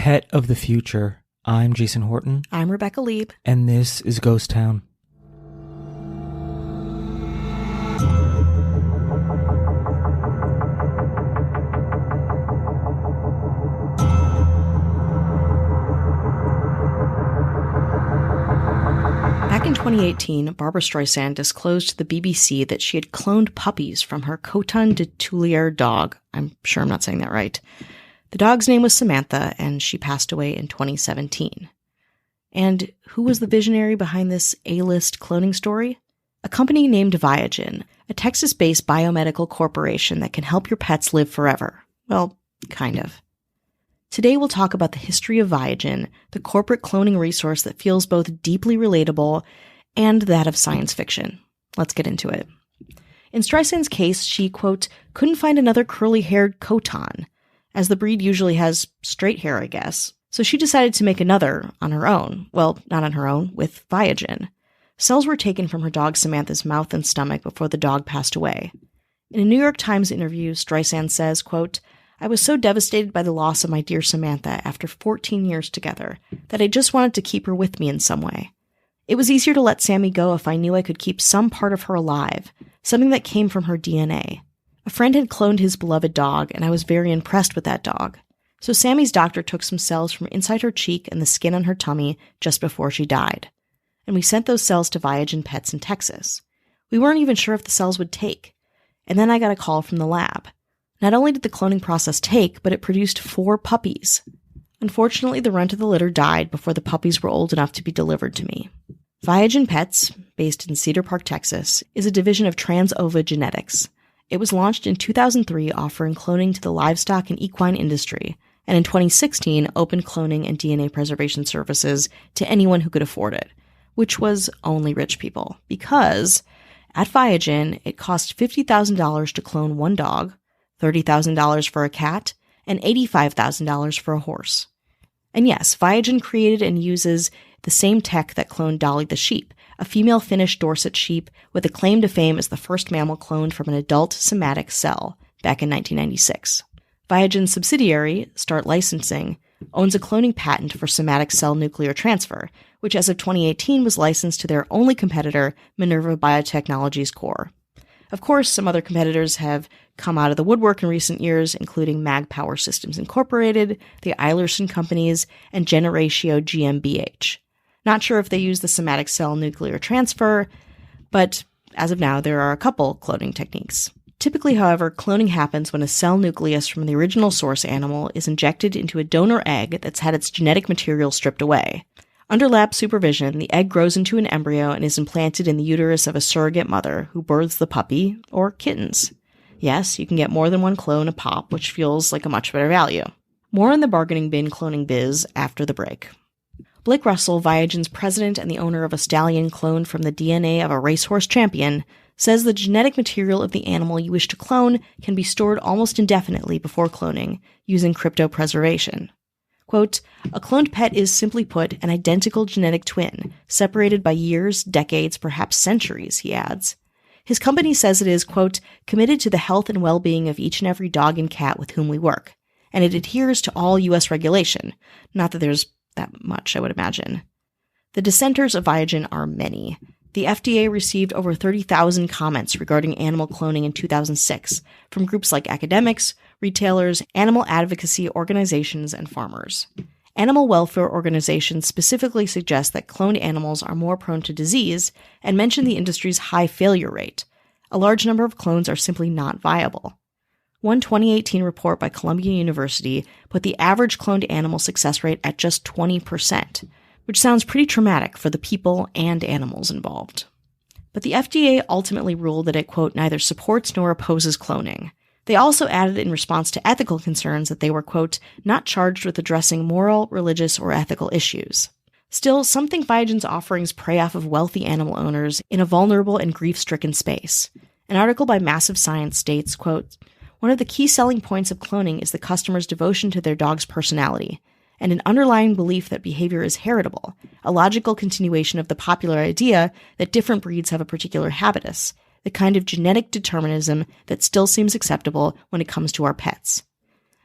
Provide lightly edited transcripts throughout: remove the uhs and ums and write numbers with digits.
Pet of the Future. I'm Jason Horton. I'm Rebecca Lieb. And this is Ghost Town. Back in 2018, Barbra Streisand disclosed to the BBC that she had cloned puppies from her Coton de Tuileries dog. I'm sure I'm not saying that right. The dog's name was Samantha, and she passed away in 2017. And who was the visionary behind this A-list cloning story? A company named Viagen, a Texas-based biomedical corporation that can help your pets live forever. Well, kind of. Today we'll talk about the history of Viagen, the corporate cloning resource that feels both deeply relatable and that of science fiction. Let's get into it. In Streisand's case, she, quote, couldn't find another curly-haired Coton, as the breed usually has straight hair, I guess. So she decided to make another on her own. Well, not on her own, with Viagen. Cells were taken from her dog Samantha's mouth and stomach before the dog passed away. In a New York Times interview, Streisand says, quote, I was so devastated by the loss of my dear Samantha after 14 years together that I just wanted to keep her with me in some way. It was easier to let Sammy go if I knew I could keep some part of her alive, something that came from her DNA. A friend had cloned his beloved dog, and I was very impressed with that dog. So Sammy's doctor took some cells from inside her cheek and the skin on her tummy just before she died. And we sent those cells to Viagen Pets in Texas. We weren't even sure if the cells would take. And then I got a call from the lab. Not only did the cloning process take, but it produced 4 puppies. Unfortunately, the runt of the litter died before the puppies were old enough to be delivered to me. Viagen Pets, based in Cedar Park, Texas, is a division of Trans-Ova Genetics. It was launched in 2003, offering cloning to the livestock and equine industry, and in 2016 opened cloning and DNA preservation services to anyone who could afford it, which was only rich people, because at Viagen, it cost $50,000 to clone one dog, $30,000 for a cat, and $85,000 for a horse. And yes, Viagen created and uses the same tech that cloned Dolly the sheep, a female Finnish Dorset sheep with a claim to fame as the first mammal cloned from an adult somatic cell back in 1996. Viagen's subsidiary, Start Licensing, owns a cloning patent for somatic cell nuclear transfer, which as of 2018 was licensed to their only competitor, Minerva Biotechnologies Corp. Of course, some other competitors have come out of the woodwork in recent years, including Mag Power Systems Incorporated, the Eilerson Companies, and Generatio GmbH. Not sure if they use the somatic cell nuclear transfer, but as of now, there are a couple cloning techniques. Typically, however, cloning happens when a cell nucleus from the original source animal is injected into a donor egg that's had its genetic material stripped away. Under lab supervision, the egg grows into an embryo and is implanted in the uterus of a surrogate mother who births the puppy, or kittens. Yes, you can get more than one clone a pop, which feels like a much better value. More in the bargaining bin cloning biz after the break. Blake Russell, Viagen's president and the owner of a stallion cloned from the DNA of a racehorse champion, says the genetic material of the animal you wish to clone can be stored almost indefinitely before cloning, using cryopreservation. Quote, a cloned pet is, simply put, an identical genetic twin, separated by years, decades, perhaps centuries, he adds. His company says it is, quote, committed to the health and well-being of each and every dog and cat with whom we work, and it adheres to all U.S. regulation. Not that there's that much, I would imagine. The dissenters of Viagen are many. The FDA received over 30,000 comments regarding animal cloning in 2006 from groups like academics, retailers, animal advocacy organizations, and farmers. Animal welfare organizations specifically suggest that cloned animals are more prone to disease and mention the industry's high failure rate. A large number of clones are simply not viable. One 2018 report by Columbia University put the average cloned animal success rate at just 20%, which sounds pretty traumatic for the people and animals involved. But the FDA ultimately ruled that it, quote, neither supports nor opposes cloning. They also added in response to ethical concerns that they were, quote, not charged with addressing moral, religious, or ethical issues. Still, some think Viagen's offerings prey off of wealthy animal owners in a vulnerable and grief-stricken space. An article by Massive Science states, quote, one of the key selling points of cloning is the customer's devotion to their dog's personality, and an underlying belief that behavior is heritable, a logical continuation of the popular idea that different breeds have a particular habitus, the kind of genetic determinism that still seems acceptable when it comes to our pets.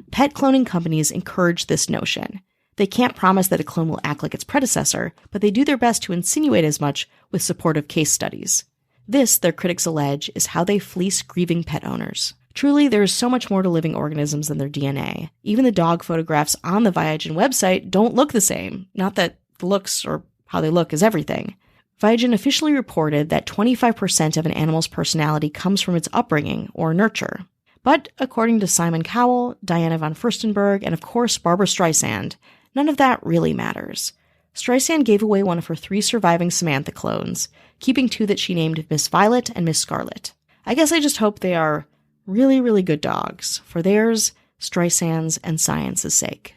Pet cloning companies encourage this notion. They can't promise that a clone will act like its predecessor, but they do their best to insinuate as much with supportive case studies. This, their critics allege, is how they fleece grieving pet owners. Truly, there is so much more to living organisms than their DNA. Even the dog photographs on the Viagen website don't look the same. Not that the looks or how they look is everything. Viagen officially reported that 25% of an animal's personality comes from its upbringing or nurture. But according to Simon Cowell, Diana von Furstenberg, and of course Barbara Streisand, none of that really matters. Streisand gave away one of her 3 surviving Samantha clones, keeping 2 that she named Miss Violet and Miss Scarlet. I guess I just hope they are really, really good dogs, for theirs, Streisand's, and science's sake.